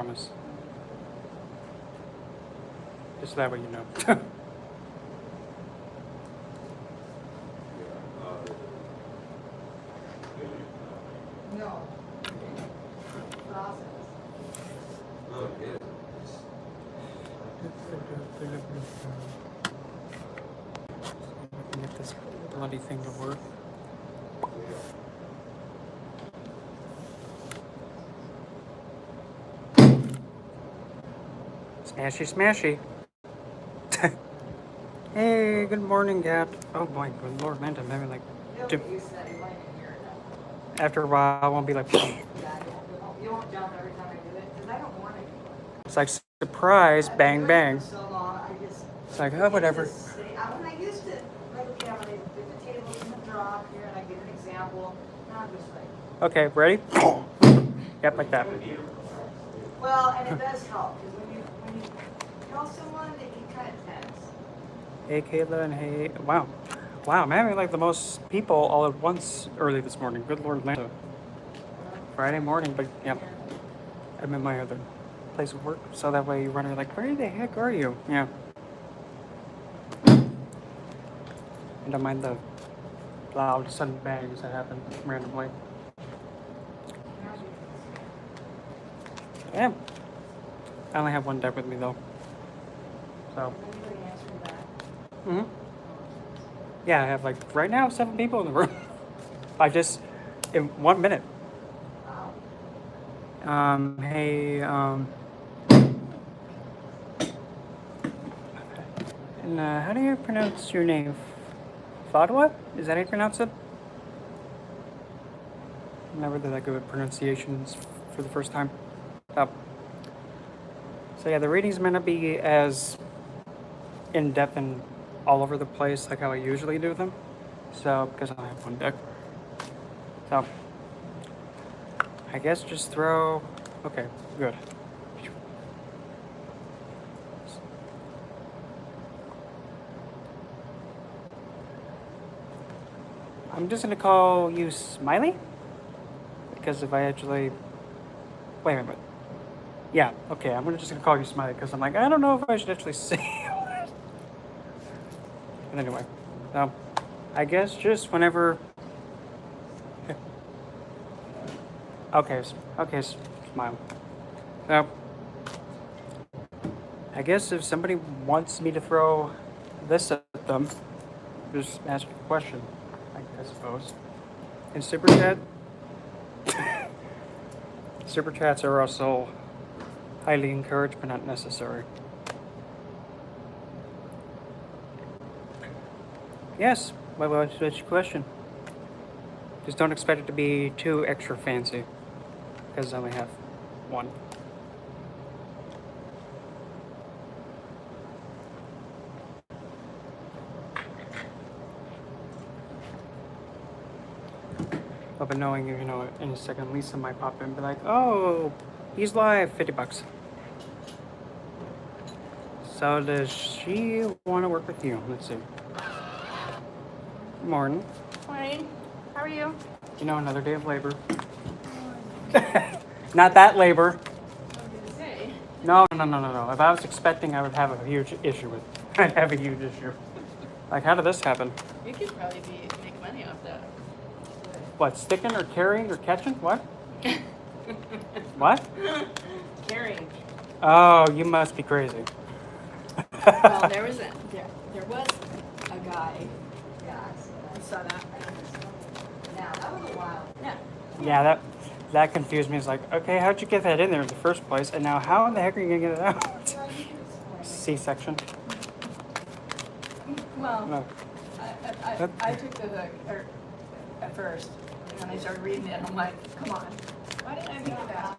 promise. Just that way you know. No. Process. Get this bloody thing to work. Smashy, smashy. Hey, good morning, Cat. Oh boy, good Lord, man, I'm having like. You'll get used to that. You might even hear it now. After a while, I won't be like. Yeah, you won't jump every time I do it because I don't want to do it. It's like surprise, bang, bang. So long, I just. It's like, oh, whatever. When I used to, like, yeah, when I did the tables in the drop here and I give an example, now I'm just like. Okay, ready? Yep, like that. Well, and it does help because when you tell someone that you kind of tense. Hey, Kayla, and hey, wow. Wow, I'm having like the most people all at once early this morning. Good Lord, Lanta. Friday morning, but yeah, I'm in my other place of work, so that way you run like, where the heck are you? Yeah. And don't mind the loud sudden bangs that happen randomly. Yeah. I only have one deck with me though. So. Mm-hmm. Yeah, I have like right now 7 people in the room. I just in 1 minute. Hey, and how do you pronounce your name? Fadwa? Is that how you pronounce it? Never did that good with pronunciations for the first time. Oh. So yeah, the readings may not be as in-depth and all over the place like how I usually do them. So, because I have one deck. So, I guess just throw... Okay, good. I'm just gonna call you Smiley? Because if I actually... Wait a minute. Yeah, okay, I'm just gonna call you Smiley because I'm like, I don't know if I should actually say it. But anyway, I guess just whenever... Okay, smile. So, I guess if somebody wants me to throw this at them, just ask a question, I suppose. And Super Chat? Super Chats are also highly encouraged, but not necessary. Yes, what's your question? Just don't expect it to be too extra fancy, because I only have one. But knowing, you know, in a second, Lisa might pop in and be like, oh, he's live, $50. So does she want to work with you? Let's see. Morning. Morning. How are you? You know, another day of labor. Not that labor. I was gonna say. No. If I was expecting, I would have a huge issue with. I'd have a huge issue. Like, how did this happen? You could probably make money off that. What, sticking or carrying or catching? What? What? Carrying. Oh, you must be crazy. Well, there was a guy. Yeah, I saw that. now that was a while. Yeah. Yeah, that confused me. It's like, okay, how'd you get that in there in the first place? And now how in the heck are you gonna get it out? C-section. Well, No. I took the hook at first, and then I started reading it, and I'm like, come on, why didn't I think of that?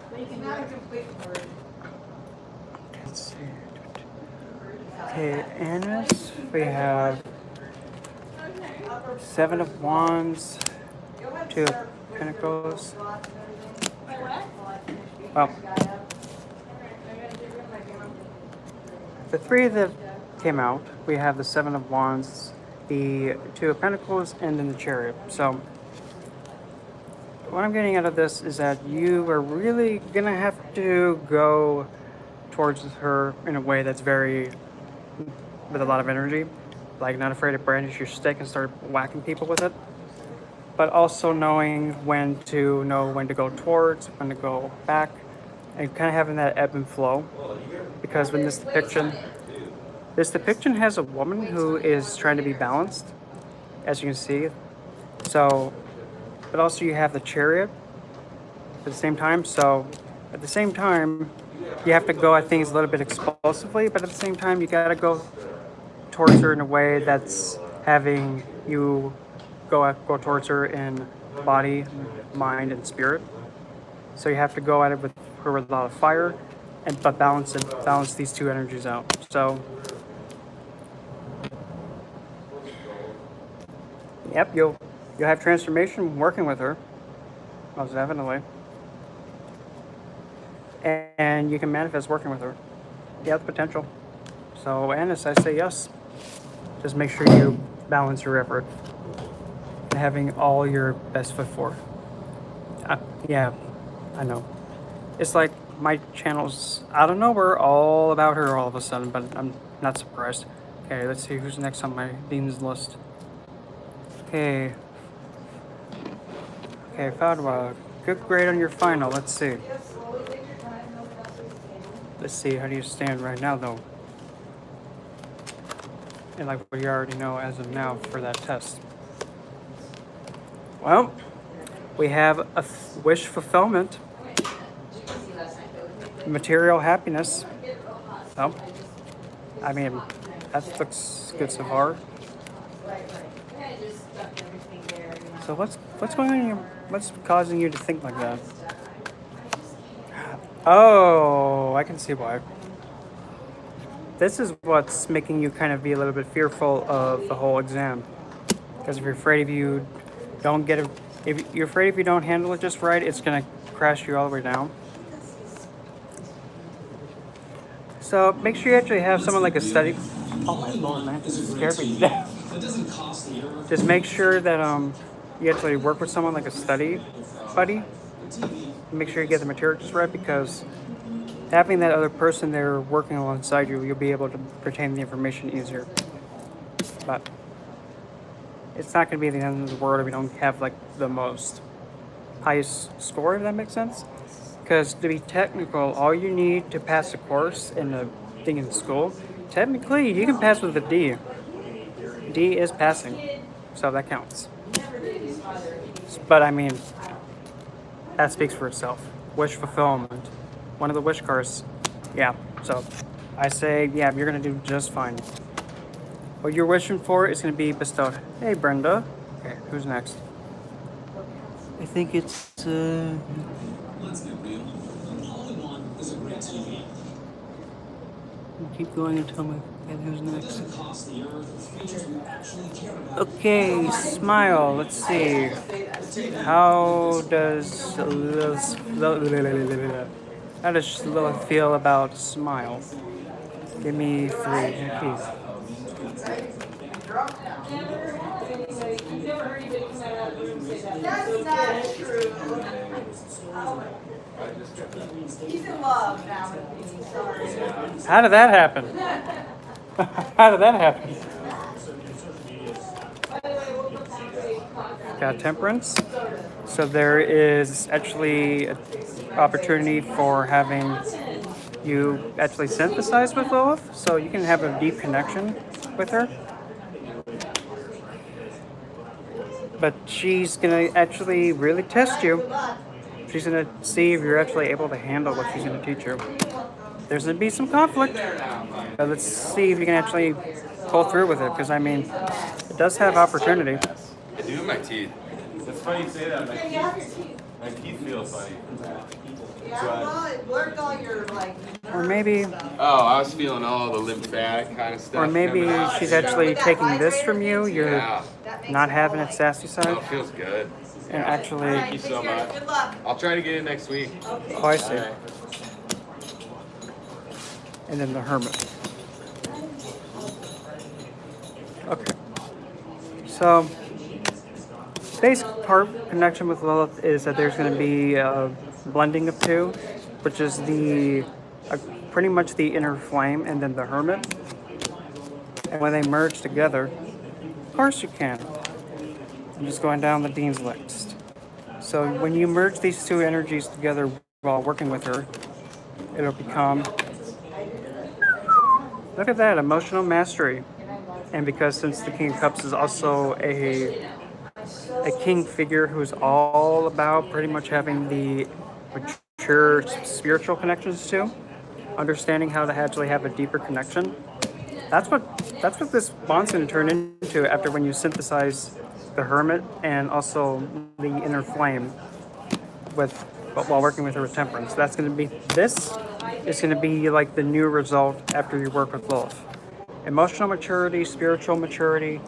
But you It's can not do a it. complete word. Let's see. Okay, Annis, we have Okay. 7 of Wands, You'll have to 2 of start with your Pentacles. slots and everything. Wait, what? While I finish beating Well. this guy up. I gotta get rid of my gown. The 3 that came out, we have the 7 of Wands, the 2 of Pentacles, and then the Chariot. So, what I'm getting out of this is that you are really gonna have to go towards her in a way that's very, with a lot of energy, like not afraid to brandish your stick and start whacking people with it, but also knowing when to go towards, when to go back, and kind of having that ebb and flow. Because when this depiction has a woman who is trying to be balanced, as you can see. So, but also you have the chariot at the same time. So, at the same time, you have to go at things a little bit explosively, but at the same time, you gotta go towards her in a way that's having you go towards her in body, mind, and spirit. So you have to go at it with her with a lot of fire, but balance these two energies out. So, yep, you'll have transformation working with her, most definitely, and you can manifest working with her. You have the potential. So, Anis, I say yes. Just make sure you balance your effort and having all your best foot forward. Yeah, I know. It's like my channel's out of nowhere, all about her all of a sudden, but I'm not surprised. Okay, let's see who's next on my dean's list. Okay. Okay, Fadwa, good grade on your final. Let's see. Just slowly take your time, no fussing, and Let's see, how do you stand right now, though? And like what you already know as of now for that test. Well, we have a wish fulfillment, material happiness. So, I mean, that looks good so far. So what's going on? What's causing you to think like that? Oh, I can see why. This is what's making you kind of be a little bit fearful of the whole exam. Because if you're afraid if you don't get it, if you're afraid if you don't handle it just right, it's gonna crash you all the way down. So make sure you actually have someone like a study. Oh my lord, man, this scared me to death. Just make sure that you actually work with someone like a study buddy. Make sure you get the material just right, because having that other person there working alongside you, you'll be able to retain the information easier. But it's not going to be the end of the world if you don't have like the most highest score, if that makes sense. Because to be technical, all you need to pass a course in a thing in school, technically you can pass with a D. D is passing, so that counts. But I mean, that speaks for itself. Wish fulfillment. One of the wish cards. Yeah, so I say, yeah, you're going to do just fine. What you're wishing for is going to be bestowed. Hey, Brenda. Okay, who's next? I think it's, Let's get real. All-in-one is a great TV. keep going until my who's It next. doesn't cost the earth. Features we actually care about. Okay, smile. Let's see. How does Lilith feel about smile? Give me 3, please. that's not true. He's in love now with me, sorry. How did that happen? How did that happen? Got temperance. So there is actually an opportunity for having you actually synthesize with Lilith, so you can have a deep connection with her. But she's gonna actually really test you. She's gonna see if you're actually able to handle what she's gonna teach you. There's gonna be some conflict, but let's see if you can actually pull through with it, because I mean, it does have opportunity. I do my teeth. It's funny you say that. My teeth feel funny. Yeah, well, it worked all your, like, Or maybe, Oh, I was feeling all the lymphatic kind of stuff. or maybe coming out. she's actually taking this from you. You're Yeah. not having it sassy Oh, side, it feels good. and actually, Thank you so much. Good luck. I'll try to get in next week. oh, I see. And then the hermit. Okay. So basic part connection with Lilith is that there's going to be a blending of two, which is the pretty much the inner flame and then the hermit. And when they merge together, of course you can. I'm just going down the Dean's list. So when you merge these two energies together while working with her, it'll become, look at that, emotional mastery. And because since the King of Cups is also a king figure who's all about pretty much having the mature spiritual connections too, understanding how to actually have a deeper connection. That's what this bond's going to turn into after when you synthesize the hermit and also the inner flame while working with her with temperance. This is going to be like the new result after you work with Lilith. Emotional maturity, spiritual maturity,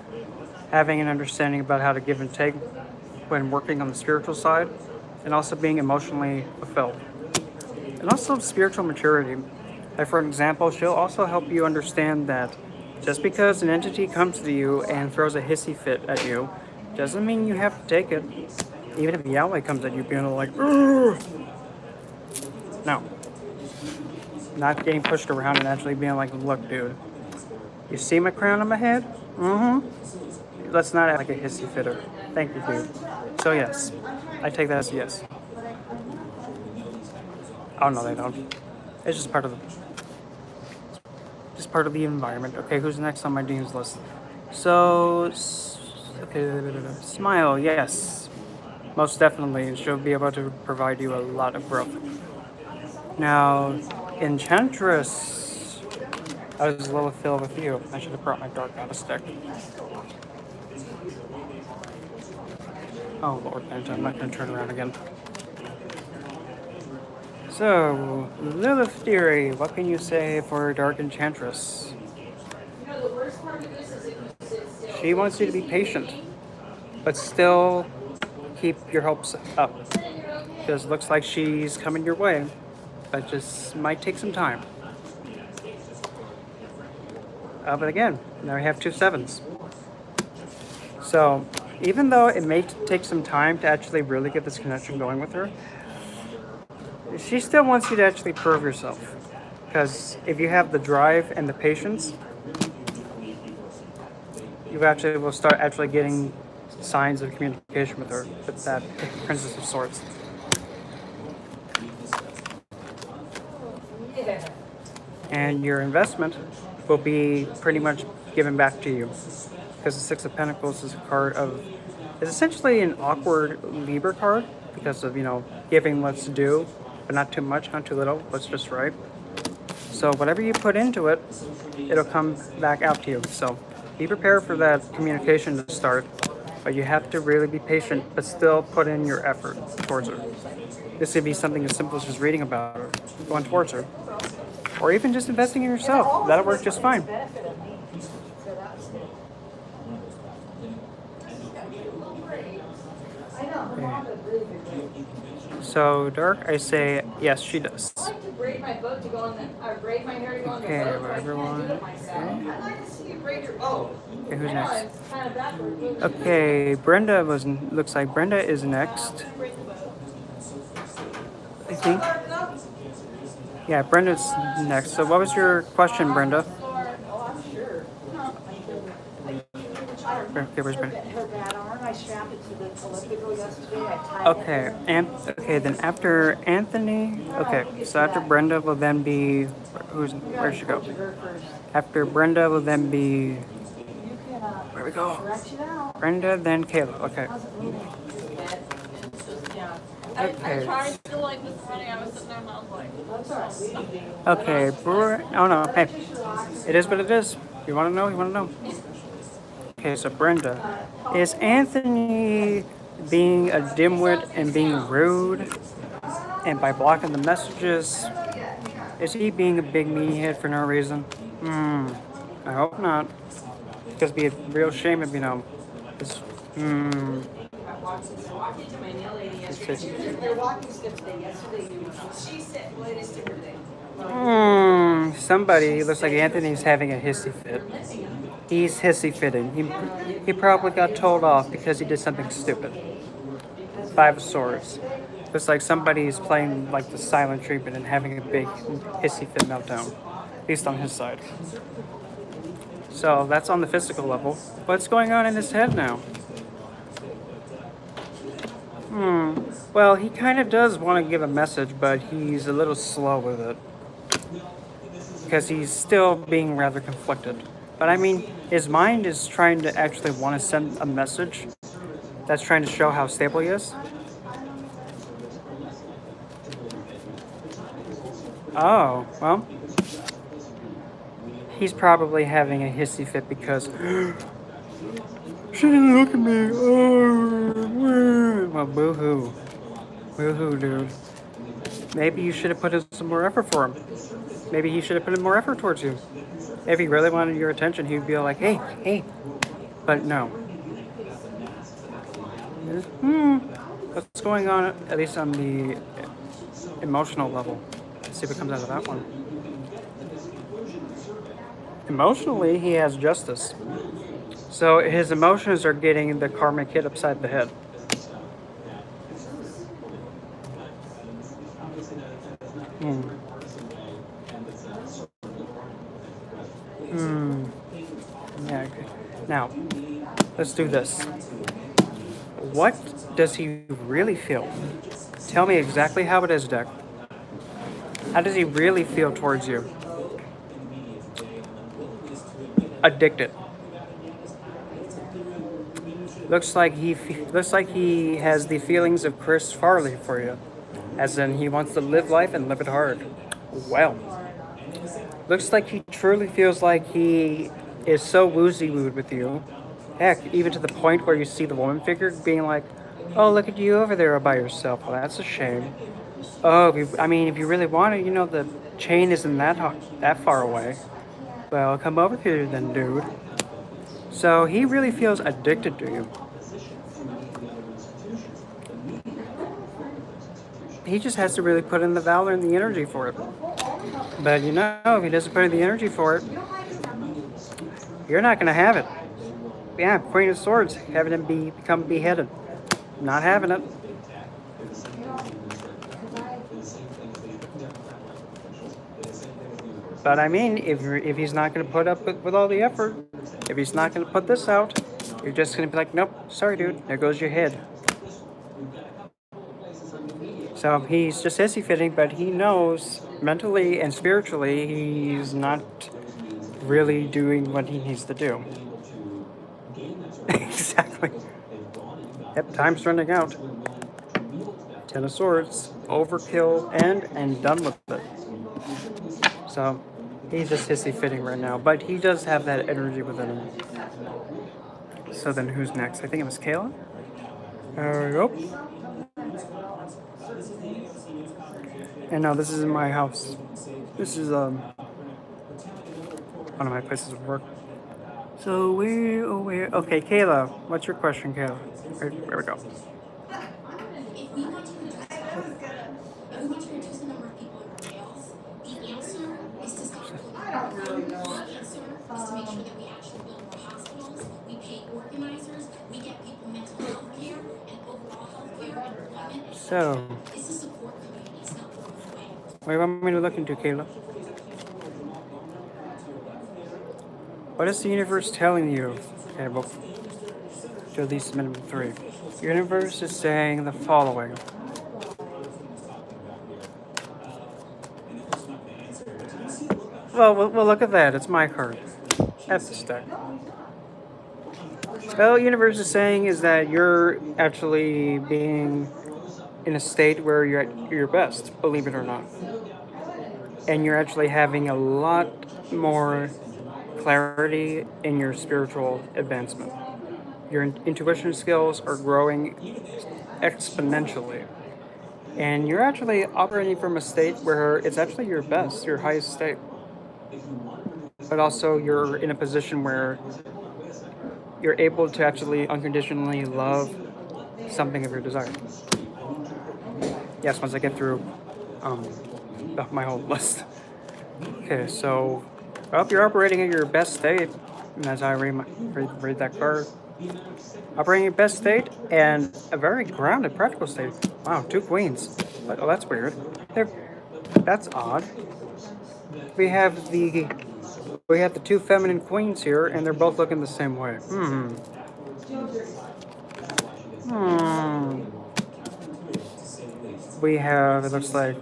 having an understanding about how to give and take when working on the spiritual side, and also being emotionally fulfilled. And also spiritual maturity. Like for example, she'll also help you understand that just because an entity comes to you and throws a hissy fit at you, doesn't mean you have to take it. Even if Yahweh comes at you being like, "Urgh!" No. Not getting pushed around and actually being like, look, dude, you see my crown on my head? Mm-hmm. Let's not act like a hissy fitter. Thank you, dude. So yes, I take that as a yes. Oh no, they don't. It's just part of the environment. Okay, who's next on my Dean's list? So, okay, Smile, yes. Most definitely, she'll be able to provide you a lot of growth. Now, Enchantress, how does Lilith feel with you? I should have brought my Dark Goddess stick. Oh Lord, I'm not going to turn around again. So, Lilith Theory, what can you say for Dark Enchantress? She wants you to be patient, but still keep your hopes up. Because it looks like she's coming your way, but just might take some time. But again, now we have 2 7s. So, even though it may take some time to actually really get this connection going with her, she still wants you to actually prove yourself. Because if you have the drive and the patience, you actually will start actually getting signs of communication with her, with that Princess of Swords. And your investment will be pretty much given back to you. Because the Six of Pentacles is a card of, it's essentially an awkward Libra card because of, giving let's do, but not too much, not too little, what's just right. So whatever you put into it, it'll come back out to you. So be prepared for that communication to start, but you have to really be patient, but still put in your effort towards her. This could be something as simple as just reading about her, going towards her, or even just investing in yourself. That'll work just fine. So Dark, I say yes, she does. I like to braid my boat to go on the, or braid my hair to go on the Okay, boat. but I everyone. can't do it myself. I'd like to see you braid your boat. Okay, who's I know next? it's kind of backwards. Okay, Brenda looks like Brenda is next, Braid the boat. I think. Yeah, Brenda's next. So what was your question, Brenda? Oh, I'm sure. Okay, where's Brenda? Her bad arm, I strapped it to the elliptical yesterday, I tied it. Okay, okay, then after Anthony, okay, so after Brenda will then be, where'd she go? Her first. After Brenda will then be, You can, where we go? stretch it out. Brenda, then Caleb, okay. How's it moving? It's just, yeah. I Okay. tried to like this morning, I was sitting there and I was like, That's all right, we can do. Okay, oh no, hey, it is what it is. You wanna know, you wanna know. Okay, so Brenda, is Anthony being a dimwit and being rude, and by blocking the messages, is he being a big meathead for no reason? I hope not. Because it'd be a real shame if, it's, Walked into my nail lady it's yesterday. just, They're walking steps day. Yesterday, she said, well, it is different day. Somebody looks like Anthony's having a hissy fit. He's hissy fitting. He probably got told off because he did something stupid. Five of Swords. Looks like somebody's playing like the silent treatment and having a big hissy fit meltdown. At least on his side. So that's on the physical level. What's going on in his head now? Well, he kind of does want to give a message, but he's a little slow with it. Because he's still being rather conflicted. But I mean, his mind is trying to actually want to send a message that's trying to show how stable he is. Oh, well. He's probably having a hissy fit because she didn't look at me. Oh, well, boo-hoo. Boo-hoo, dude. Maybe you should have put in some more effort for him. Maybe he should have put in more effort towards you. If he really wanted your attention, he'd be like, hey, hey. But no. What's going on, at least on the emotional level? Let's see what comes out of that one. Emotionally, he has justice. So his emotions are getting the karmic hit upside the head. Yeah, okay. Now, let's do this. What does he really feel? Tell me exactly how it is, Deck. How does he really feel towards you? Addicted. Looks like he has the feelings of Chris Farley for you, as in he wants to live life and live it hard. Well, looks like he truly feels like he is so woozy-wooed with you. Heck, even to the point where you see the woman figure being like, "Oh, look at you over there all by yourself. Well, that's a shame. Oh, if you really want it, the chain isn't that far away. Well, come over here then, dude." So he really feels addicted to you. He just has to really put in the valor and the energy for it. But if he doesn't put in the energy for it, you're not going to have it. Yeah, Queen of Swords, having him become beheaded. Not having it. But I mean, if he's not going to put up with all the effort, if he's not going to put this out, you're just going to be like, nope, sorry, dude, there goes your head. So he's just hissy fitting, but he knows mentally and spiritually he's not really doing what he needs to do. Exactly. Yep, time's running out. Ten of Swords, overkill, and done with it. So he's just hissy fitting right now, but he does have that energy within him. So then who's next? I think it was Kayla. Yep. And no, this isn't my house. This is one of my places of work. So okay, Kayla, what's your question, Kayla? There we go. If we want to reduce the number of people in jails, the answer is to stop building more. The answer is to make sure that we actually build more hospitals, we pay organizers, we get people mental health care and overall health care and employment. So, It's to support communities, not throw them away. what do you want me to look into, Kayla? What is the universe telling you? Okay, well, to at least minimum 3. The universe is saying the following. Well, look at that. It's my card. That's the stack. Well, the universe is saying is that you're actually being in a state where you're at your best, believe it or not. And you're actually having a lot more clarity in your spiritual advancement. Your intuition skills are growing exponentially. And you're actually operating from a state where it's actually your best, your highest state. But also you're in a position where you're able to actually unconditionally love something of your desire. Yes, once I get through my whole list. Okay, so I hope you're operating at your best state. And as I read that card, operating at your best state and a very grounded, practical state. Wow, 2 queens. Oh, that's weird. That's odd. We have the 2 feminine queens here, and they're both looking the same way. We have, it looks like,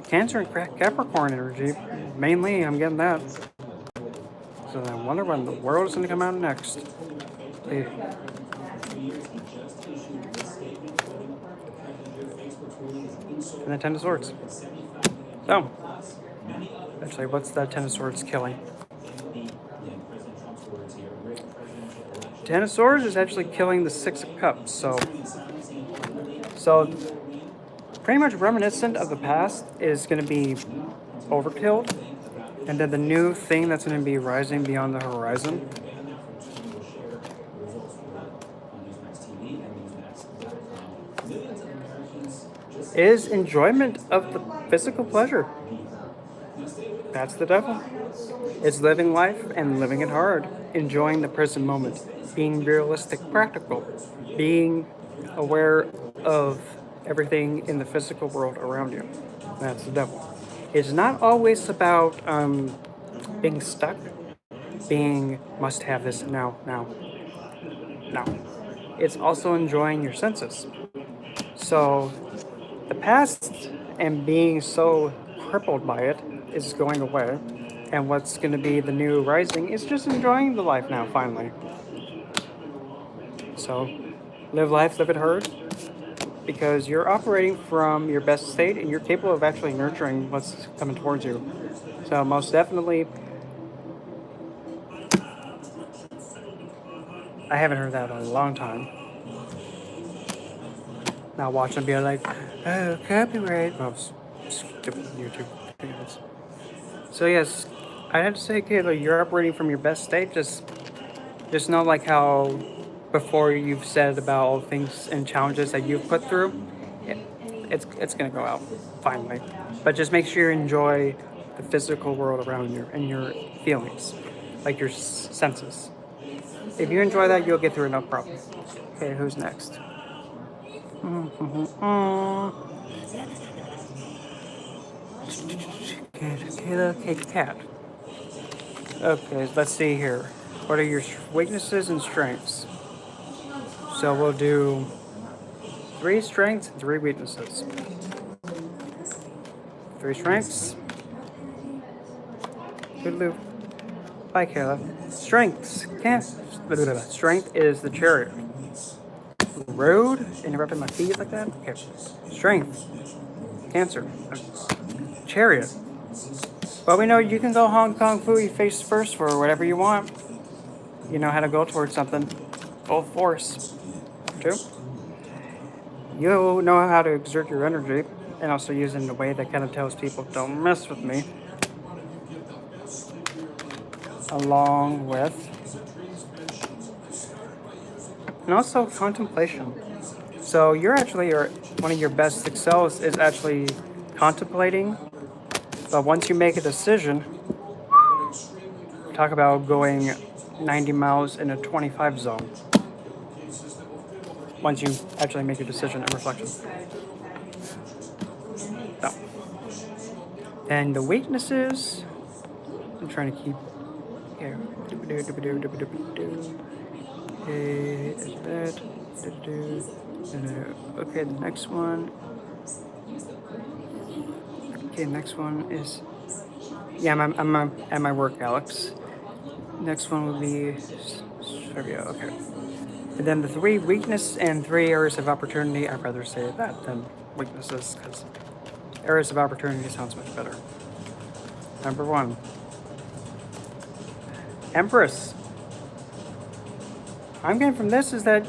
Cancer and Capricorn energy. Mainly, I'm getting that. So I wonder when the world is going to come out next. And the Ten of Swords. So, actually, what's that Ten of Swords killing? Ten of Swords is actually killing the Six of Cups. So pretty much reminiscent of the past is going to be overkilled, and then the new thing that's going to be rising beyond the horizon is enjoyment of the physical pleasure. That's the devil. It's living life and living it hard, enjoying the present moment, being realistic, practical, being aware of everything in the physical world around you. That's the devil. It's not always about being stuck, being must have this now. No. It's also enjoying your senses. So the past and being so crippled by it is going away. And what's going to be the new rising is just enjoying the life now, finally. So live life, live it hard. Because you're operating from your best state and you're capable of actually nurturing what's coming towards you. So most definitely, I haven't heard that in a long time. Now watch them be like, oh, copyright. Oh, stupid YouTube videos. So yes, I have to say, Kayla, you're operating from your best state. Just know like how before you've said about all the things and challenges that you've put through, it's gonna go out finally. But just make sure you enjoy the physical world around you and your feelings, like your senses. If you enjoy that, you'll get through it no problem. Okay, who's next? Okay, cat. Okay, let's see here. What are your weaknesses and strengths? So we'll do 3 strengths and 3 weaknesses. 3 strengths. Toodaloo. Bye, Kayla. Strengths. Strength is the Chariot. Road? Interrupting my feet like that? Okay. Strength. Cancer. Chariot. Well, we know you can go Hong Kong Fooey face first for whatever you want. You know how to go towards something. Full force. True. You know how to exert your energy and also use it in a way that kind of tells people, don't mess with me. Along with, and also contemplation. So you're actually, one of your best excels is actually contemplating. But once you make a decision, talk about going 90 miles in a 25 zone. Once you actually make a decision and reflection. So. And the weaknesses, I'm trying to keep here. Okay, is that. Okay, the next one. Okay, next one is. Yeah, I'm at my work, Alex. Next one will be. Okay. And then the 3 weakness and 3 areas of opportunity. I'd rather say that than weaknesses because areas of opportunity sounds much better. Number 1. Empress. I'm getting from this is that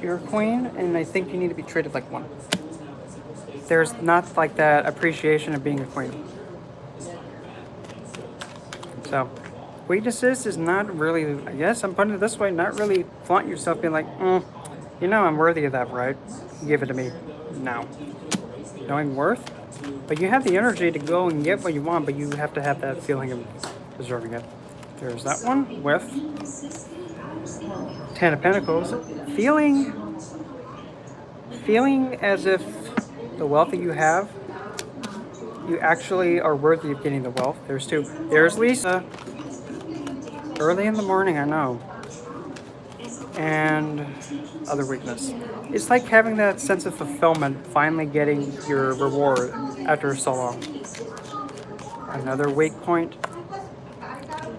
you're a queen, and I think you need to be treated like one. There's not like that appreciation of being a queen. So, weaknesses is not really, I guess I'm putting it this way, not really flaunt yourself being like, I'm worthy of that, right? Give it to me now. knowing worth. But you have the energy to go and get what you want, but you have to have that feeling of deserving it. There's that one with Ten of Pentacles. Feeling as if the wealth that you have, you actually are worthy of getting the wealth. There's two. There's Lisa. Early in the morning, I know. And other weakness. It's like having that sense of fulfillment, finally getting your reward after so long. Another weak point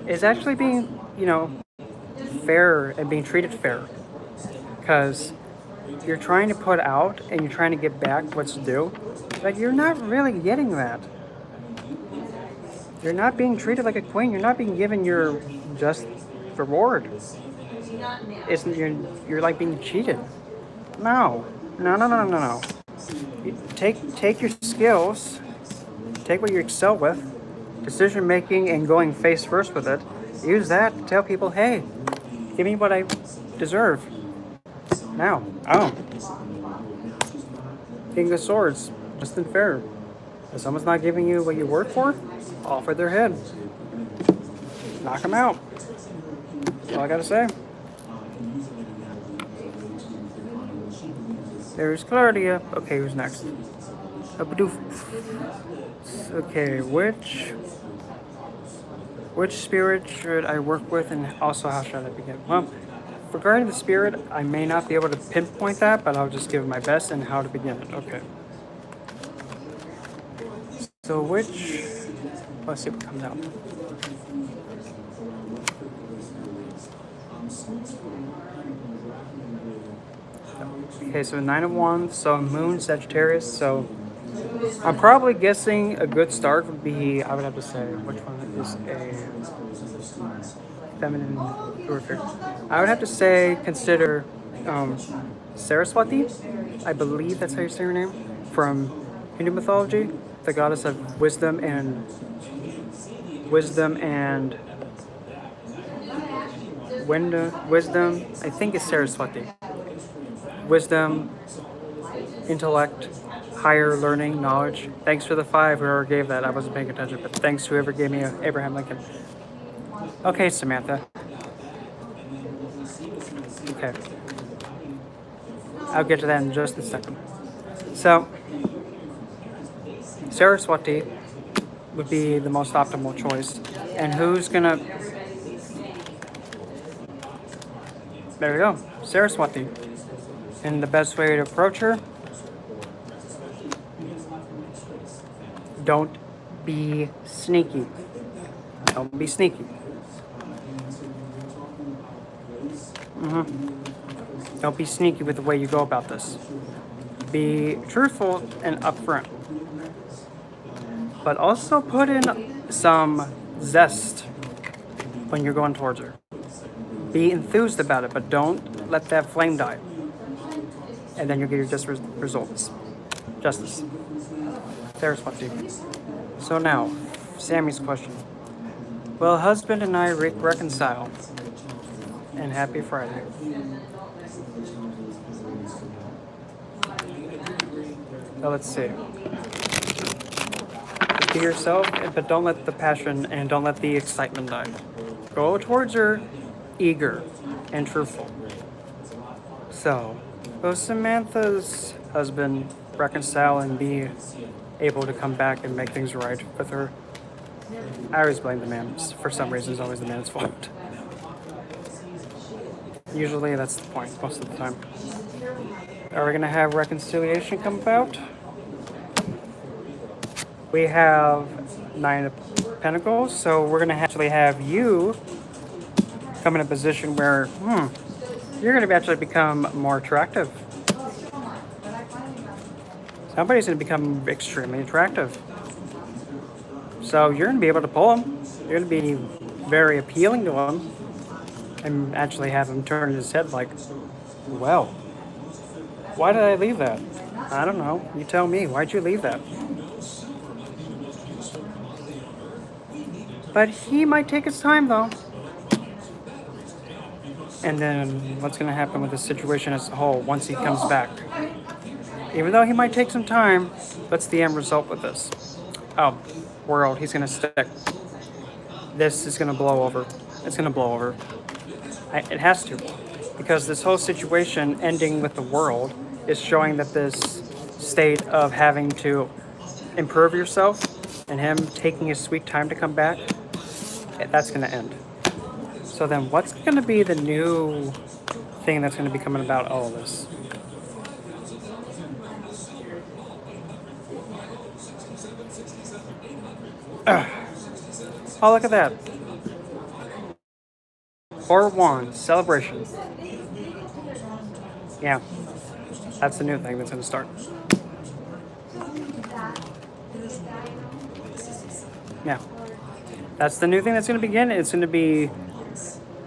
is actually being, fair and being treated fair. Because you're trying to put out and you're trying to get back what's due, but you're not really getting that. You're not being treated like a queen. You're not being given your just reward. You're like being cheated. No. Take your skills, take what you excel with, decision making and going face first with it. Use that to tell people, hey, give me what I deserve. Now, King of Swords, just and fair. If someone's not giving you what you work for, offer their head. Knock them out. That's all I gotta say. There's Claudia. Okay, who's next? Okay, which spirit should I work with, and also how should I begin? Well, regarding the spirit, I may not be able to pinpoint that, but I'll just give it my best and how to begin it. Okay. So let's see what comes out. Okay, so 9 of Wands, so Moon, Sagittarius, so I'm probably guessing a good start would be, I would have to say, which one is a feminine warfare? I would have to say, consider Saraswati, I believe that's how you say her name, from Hindu mythology, the goddess of wisdom and wisdom, I think it's Saraswati. Wisdom, intellect, higher learning, knowledge. Thanks for the 5, whoever gave that. I wasn't paying attention, but thanks whoever gave me Abraham Lincoln. Okay, Samantha. Okay. I'll get to that in just a second. So, Saraswati would be the most optimal choice. And who's gonna... There we go. Saraswati. And the best way to approach her, don't be sneaky. Don't be sneaky. Don't be sneaky with the way you go about this. Be truthful and upfront. But also put in some zest when you're going towards her. Be enthused about it, but don't let that flame die. And then you'll get your just results. Justice. Saraswati. So now, Sammy's question. Will husband and I reconcile? And happy Friday. So let's see. Just be yourself, but don't let the passion and don't let the excitement die. Go towards her eager and truthful. So, will Samantha's husband reconcile and be able to come back and make things right with her? I always blame the man. For some reason, it's always the man's fault. Usually that's the point, most of the time. Are we going to have reconciliation come about? We have 9 of Pentacles, so we're going to actually have you come in a position where, you're going to actually become more attractive. Somebody's going to become extremely attractive. So you're going to be able to pull him. You're going to be very appealing to him. And actually have him turn his head like, well, why did I leave that? I don't know. You tell me. Why'd you leave that? But he might take his time, though. And then what's going to happen with the situation as a whole once he comes back? even though he might take some time, what's the end result with this? Oh, world, he's gonna stick. This is gonna blow over. It's gonna blow over. It has to. Because this whole situation ending with the world is showing that this state of having to improve yourself and him taking his sweet time to come back, that's gonna end. So then what's gonna be the new thing that's gonna be coming about all of this? Oh, look at that. Four Wands celebration. Yeah, that's the new thing that's going to start. Yeah, that's the new thing that's going to begin. It's going to be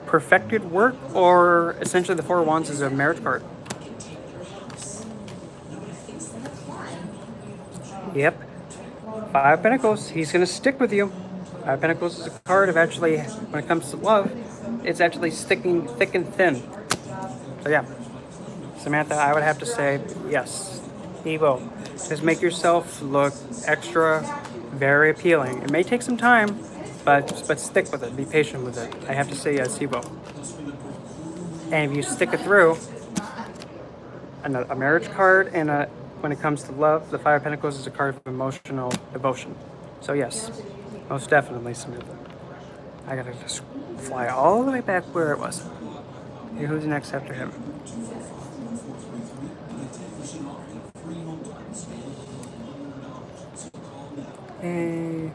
perfected work, or essentially the Four Wands is a marriage card. Yep. Five of Pentacles. He's going to stick with you. Five of Pentacles is a card of actually, when it comes to love, it's actually sticking thick and thin. So yeah, Samantha, I would have to say yes. He will. Just make yourself look extra, very appealing. It may take some time, but stick with it. Be patient with it. I have to say yes, he will. And if you stick it through, a marriage card and when it comes to love, the Five of Pentacles is a card of emotional devotion. So yes, most definitely, Samantha. I gotta just fly all the way back where it was. Okay, who's next after him? Okay.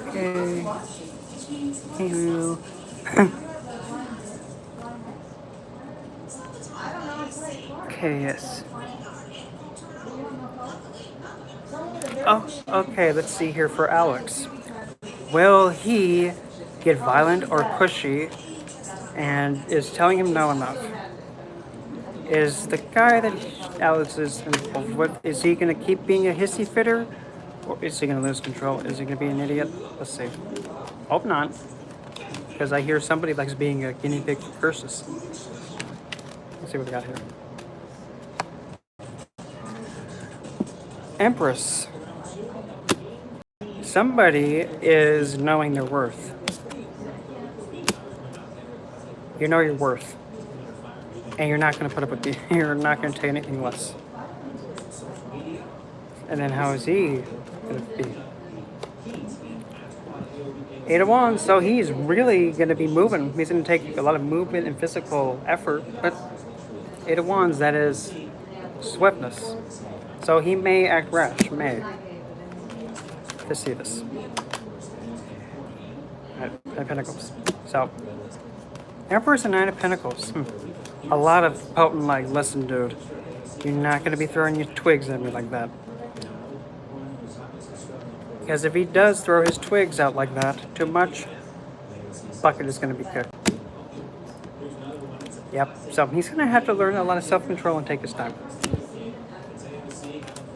Okay. Hey. Okay, yes. Oh, okay, let's see here for Alex. Will he get violent or pushy, and is telling him no enough? Is the guy that Alex is involved with, is he going to keep being a hissy fitter, or is he going to lose control? Is he going to be an idiot? Let's see. Hope not, because I hear somebody likes being a guinea pig for curses. Let's see what we got here. Empress. Somebody is knowing their worth. You know your worth. And you're not going to put up with you're not going to take anything less. And then how is he going to be? Eight of Wands, so he's really going to be moving. He's going to take a lot of movement and physical effort. But Eight of Wands, that is swiftness. So he may act rash, may. Let's see this. Nine of Pentacles. So, Empress and Nine of Pentacles. A lot of potent, like, listen, dude. You're not going to be throwing your twigs at me like that. Because if he does throw his twigs out like that too much, bucket is going to be kicked. Yep. So he's going to have to learn a lot of self-control and take his time.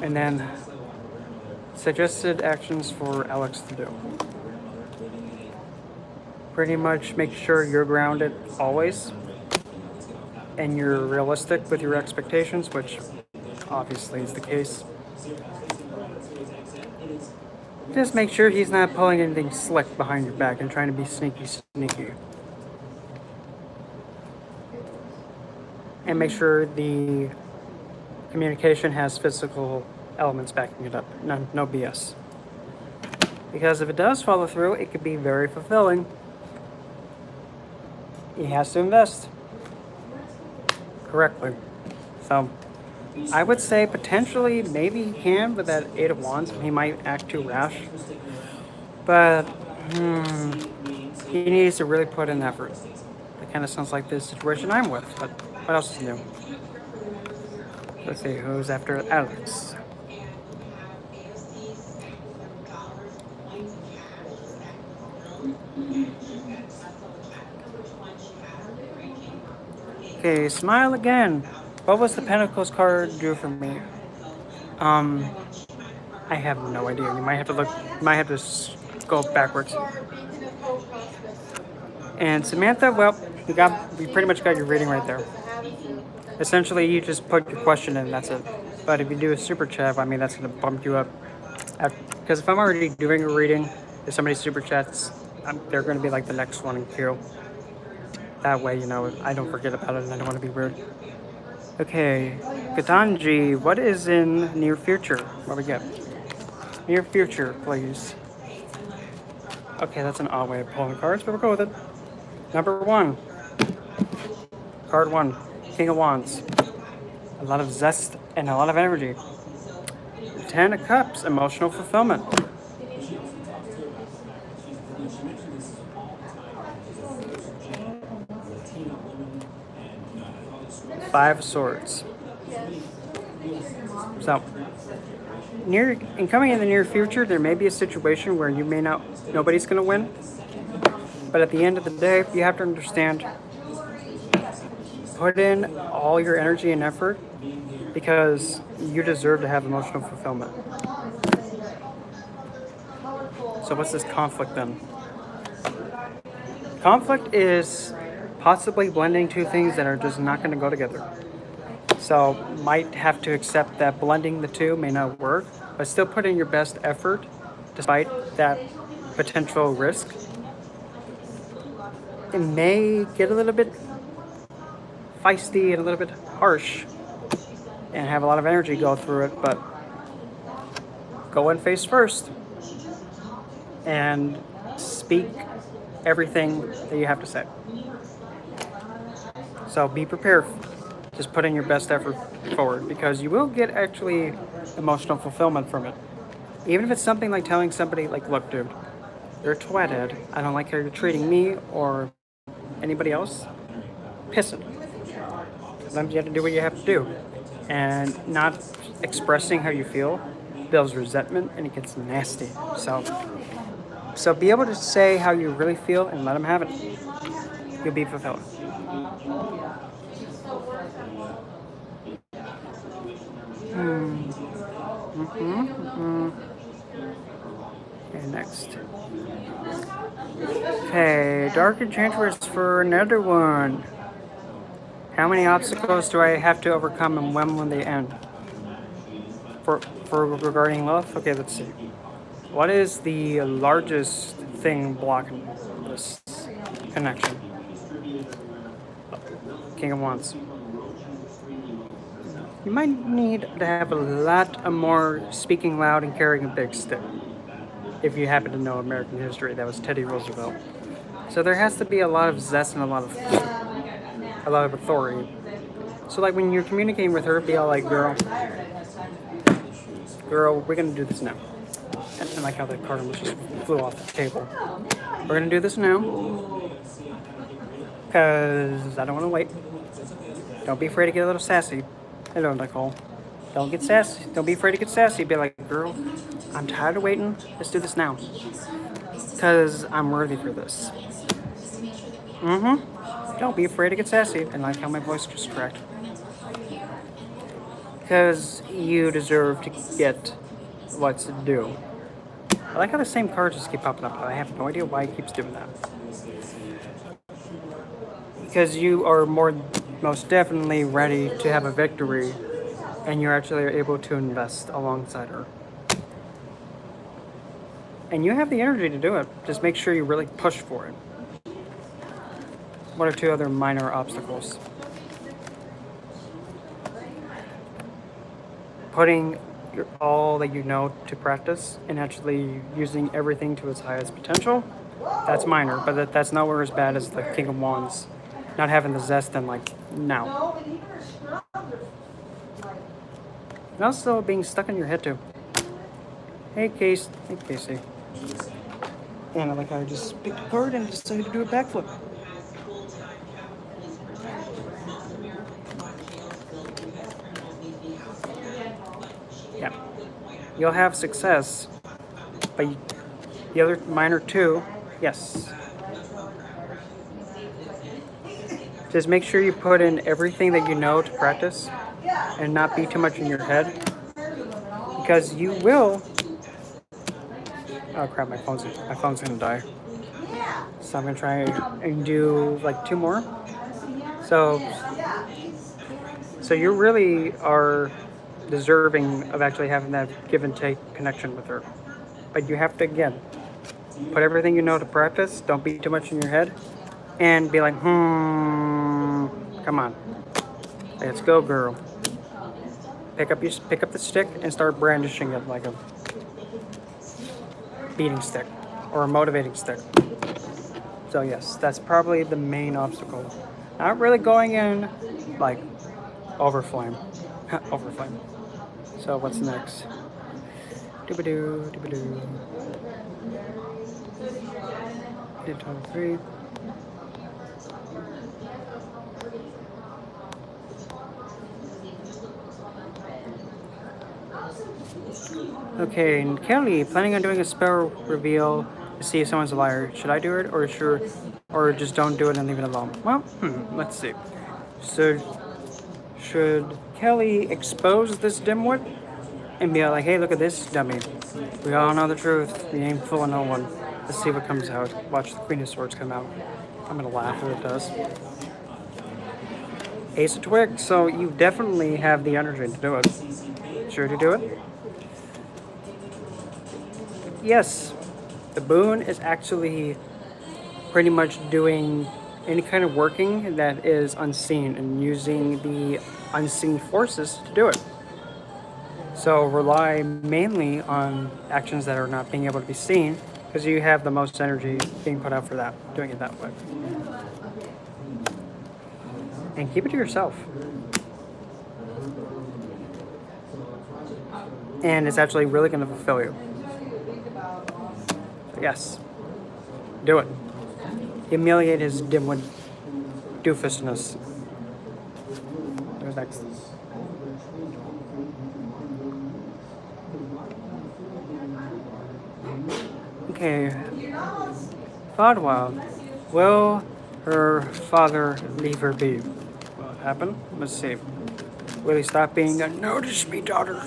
And then suggested actions for Alex to do. Pretty much make sure you're grounded always. And you're realistic with your expectations, which obviously is the case. Just make sure he's not pulling anything slick behind your back and trying to be sneaky. And make sure the communication has physical elements backing it up. No BS. Because if it does follow through, it could be very fulfilling. He has to invest correctly. So I would say potentially maybe he can with that Eight of Wands. He might act too rash. But he needs to really put in effort. That kind of sounds like the situation I'm with. But what else is new? Let's see, who's after Alex? Okay, smile again. What was the Pentacles card do for me? I have no idea. You might have to look. Might have to go backwards. And Samantha, well, we pretty much got your reading right there. essentially you just put your question in, that's it. But if you do a super chat, I mean, that's going to bump you up. Because if I'm already doing a reading, if somebody super chats, they're going to be like the next one in queue. That way, you know, I don't forget about it and I don't want to be rude. Okay, Katanji, what is in near future? What we get? Near future, please. Okay, that's an odd way of pulling cards, but we'll go with it. Number 1. Card 1. King of Wands. A lot of zest and a lot of energy. 10 of Cups. Emotional fulfillment. 5 of Swords. So, coming in the near future, there may be a situation where nobody's going to win. But at the end of the day, you have to understand, put in all your energy and effort because you deserve to have emotional fulfillment. So what's this conflict then? Conflict is possibly blending two things that are just not going to go together. So might have to accept that blending the two may not work, but still put in your best effort despite that potential risk. It may get a little bit feisty and a little bit harsh and have a lot of energy go through it, but go in face first and speak everything that you have to say. So be prepared. Just put in your best effort forward because you will get actually emotional fulfillment from it. Even if it's something like telling somebody, like, look, dude, you're a twathead. I don't like how you're treating me or anybody else. Piss it. Sometimes you have to do what you have to do. And not expressing how you feel builds resentment and it gets nasty. So be able to say how you really feel and let them have it. You'll be fulfilled. Okay, next. Okay, Dark Enchantress for another one. How many obstacles do I have to overcome and when will they end? For regarding love? Okay, let's see. What is the largest thing blocking this connection? King of Wands. You might need to have a lot more speaking loud and carrying a big stick. If you happen to know American history, that was Teddy Roosevelt. So there has to be a lot of zest and a lot of authority. So like when you're communicating with her, be all like, girl, we're gonna do this now. And like how the card just flew off the table. We're gonna do this now. Because I don't want to wait. Don't be afraid to get a little sassy. Hello, Nicole. Don't get sassy. Don't be afraid to get sassy. Be like, girl, I'm tired of waiting. Let's do this now. Because I'm worthy for this. Don't be afraid to get sassy. And like how my voice just cracked. Because you deserve to get what's due. I like how the same cards just keep popping up. I have no idea why it keeps doing that. Because you are most definitely ready to have a victory and you're actually able to invest alongside her. And you have the energy to do it. Just make sure you really push for it. One or two other minor obstacles. Putting all that you know to practice and actually using everything to its highest potential, that's minor, but that's nowhere as bad as the King of Wands. Not having the zest and like, now. And also being stuck in your head too. Hey, Casey. And I like how I just picked a card and decided to do a backflip. Yeah. You'll have success, but the other minor two, yes. Just make sure you put in everything that you know to practice and not be too much in your head because you will. Oh crap, my phone's gonna die. So I'm gonna try and do like 2 more. So So you really are deserving of actually having that give and take connection with her. But you have to, again, put everything you know to practice. Don't be too much in your head. And be like, come on. Let's go, girl. Pick up the stick and start brandishing it like a beating stick or a motivating stick. So yes, that's probably the main obstacle. Not really going in like overflame. Overflame. So what's next? Doobadoo, doobadoo. 3. Okay, and Kelly, planning on doing a spell reveal to see if someone's a liar. Should I do it, or just don't do it and leave it alone? Well, let's see. So, should Kelly expose this dimwit and be like, "Hey, look at this dummy. We all know the truth. We ain't fooling no one. Let's see what comes out. Watch the Queen of Swords come out." I'm gonna laugh if it does. Ace of Twigs. So you definitely have the energy to do it. Sure to do it. Yes, the boon is actually pretty much doing any kind of working that is unseen and using the unseen forces to do it. So rely mainly on actions that are not being able to be seen because you have the most energy being put out for that, doing it that way. And keep it to yourself. And it's actually really going to fulfill you. Yes. Do it. Humiliate his dimwit doofusness. Who's next? Okay. Fadwa. Will her father leave her be? What happened? Let's see. Will he stop being a notice me daughter?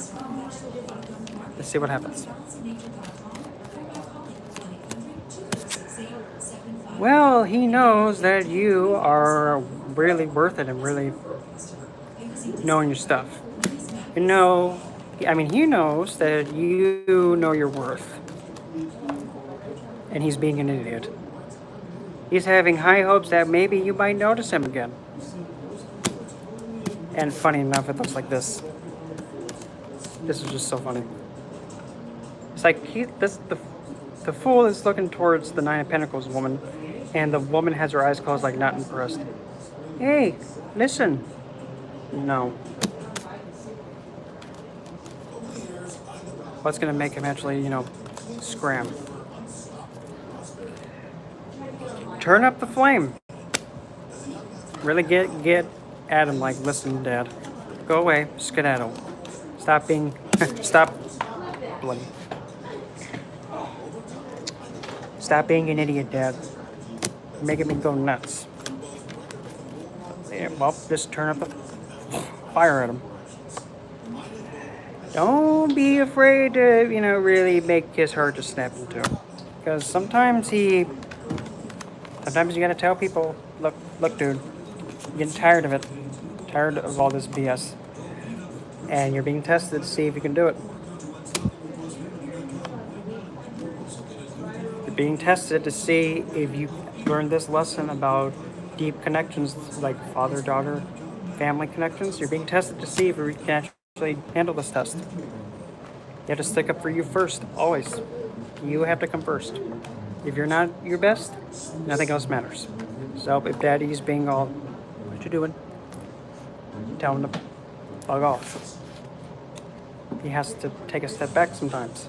Let's see what happens. Well, he knows that you are really worth it and really knowing your stuff. He knows that you know your worth. And he's being an idiot. He's having high hopes that maybe you might notice him again. And funny enough, it looks like this. This is just so funny. It's like the fool is looking towards the Nine of Pentacles woman, and the woman has her eyes closed, like not impressed. Hey, listen. No. What's gonna make him actually, scram? Turn up the flame. Really get at him like, listen, Dad. Go away, skedaddle. Stop being, stop being an idiot, Dad. You're making me go nuts. Yeah, well, just turn up the fire at him. Don't be afraid to, really make his heart just snap in two. Because sometimes you gotta tell people, look, dude, I'm getting tired of it. Tired of all this BS. And you're being tested to see if you can do it. You're being tested to see if you learn this lesson about deep connections like father-daughter, family connections. You're being tested to see if you can actually handle this test. You have to stick up for you first, always. You have to come first. If you're not your best, nothing else matters. So if Daddy's being all, what you doing? Tell him to bug off. He has to take a step back sometimes.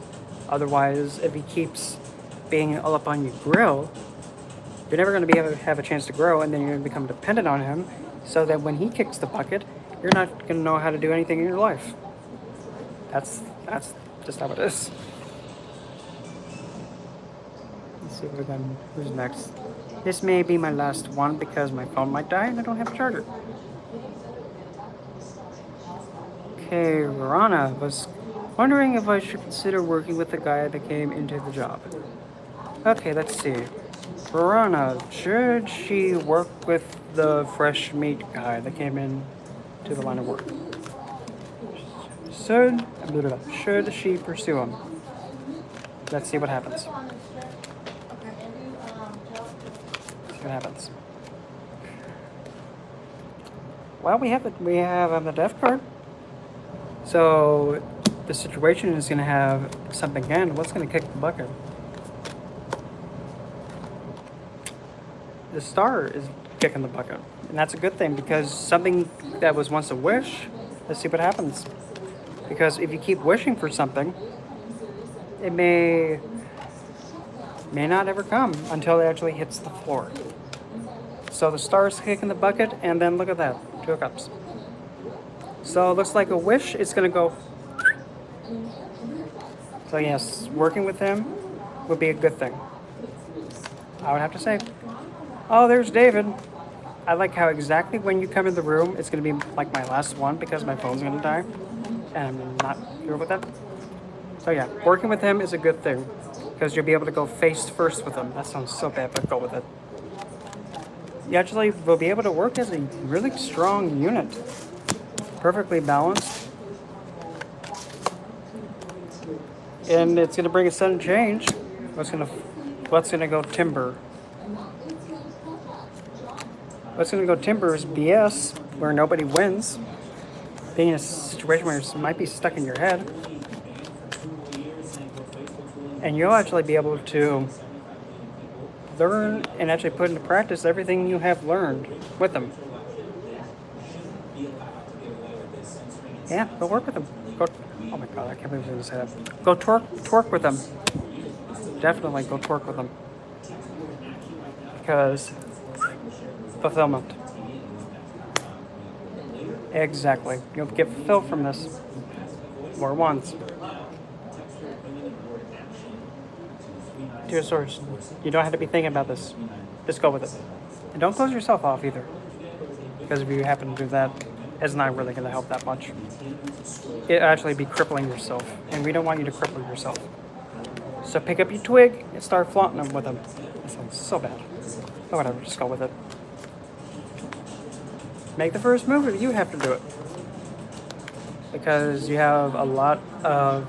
Otherwise, if he keeps being all up on your grill, you're never going to be able to have a chance to grow, and then you're going to become dependent on him, so that when he kicks the bucket, you're not going to know how to do anything in your life. That's just how it is. Let's see what who's next. This may be my last one because my phone might die and I don't have a charger. Okay, Rana was wondering if I should consider working with the guy that came into the job. Okay, let's see. Rana, should she work with the fresh meat guy that came in to the line of work. Should she pursue him? Let's see what happens. See what happens. Well, we have the death card. So the situation is going to have something end. What's going to kick the bucket? The star is kicking the bucket, and that's a good thing because something that was once a wish. Let's see what happens. Because if you keep wishing for something, it may not ever come until it actually hits the floor. So the star is kicking the bucket, and then look at that, 2 of Cups. So it looks like a wish is going to go. So yes, working with him would be a good thing. I would have to say. Oh, there's David. I like how exactly when you come in the room, it's going to be like my last one because my phone's going to die. And I'm not sure about that. So yeah, working with him is a good thing because you'll be able to go face first with him. That sounds so bad, but go with it. You actually will be able to work as a really strong unit. Perfectly balanced. And it's going to bring a sudden change. What's going to go timber? What's going to go timber is BS, where nobody wins. Being in a situation where you might be stuck in your head. And you'll actually be able to learn and actually put into practice everything you have learned with them. Yeah, go work with them. Go. Oh my God, I can't believe I was going to say that. Go twerk with them. Definitely go twerk with them. Because fulfillment. Exactly. You'll get fulfilled from this. More ones. 2 of Swords. You don't have to be thinking about this. Just go with it. And don't close yourself off either. Because if you happen to do that, it's not really going to help that much. It'll actually be crippling yourself. And we don't want you to cripple yourself. So pick up your twig and start flaunting them with them. That sounds so bad. But whatever, just go with it. Make the first move if you have to do it. Because you have a lot of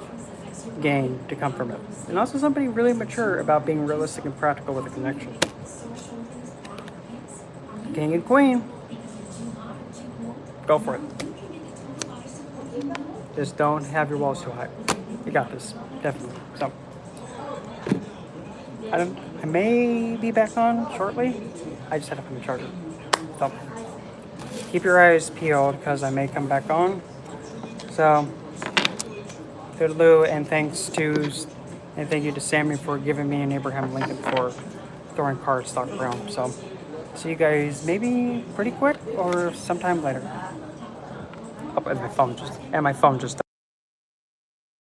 gain to come from it. And also somebody really mature about being realistic and practical with a connection. King and Queen. Go for it. Just don't have your walls too high. You got this. Definitely. So I may be back on shortly. I just had to find the charger. So keep your eyes peeled because I may come back on. So toodaloo, and thank you to Sammy for giving me an Abraham Lincoln for throwing cardstock around. So see you guys maybe pretty quick or sometime later. Oh, and my phone just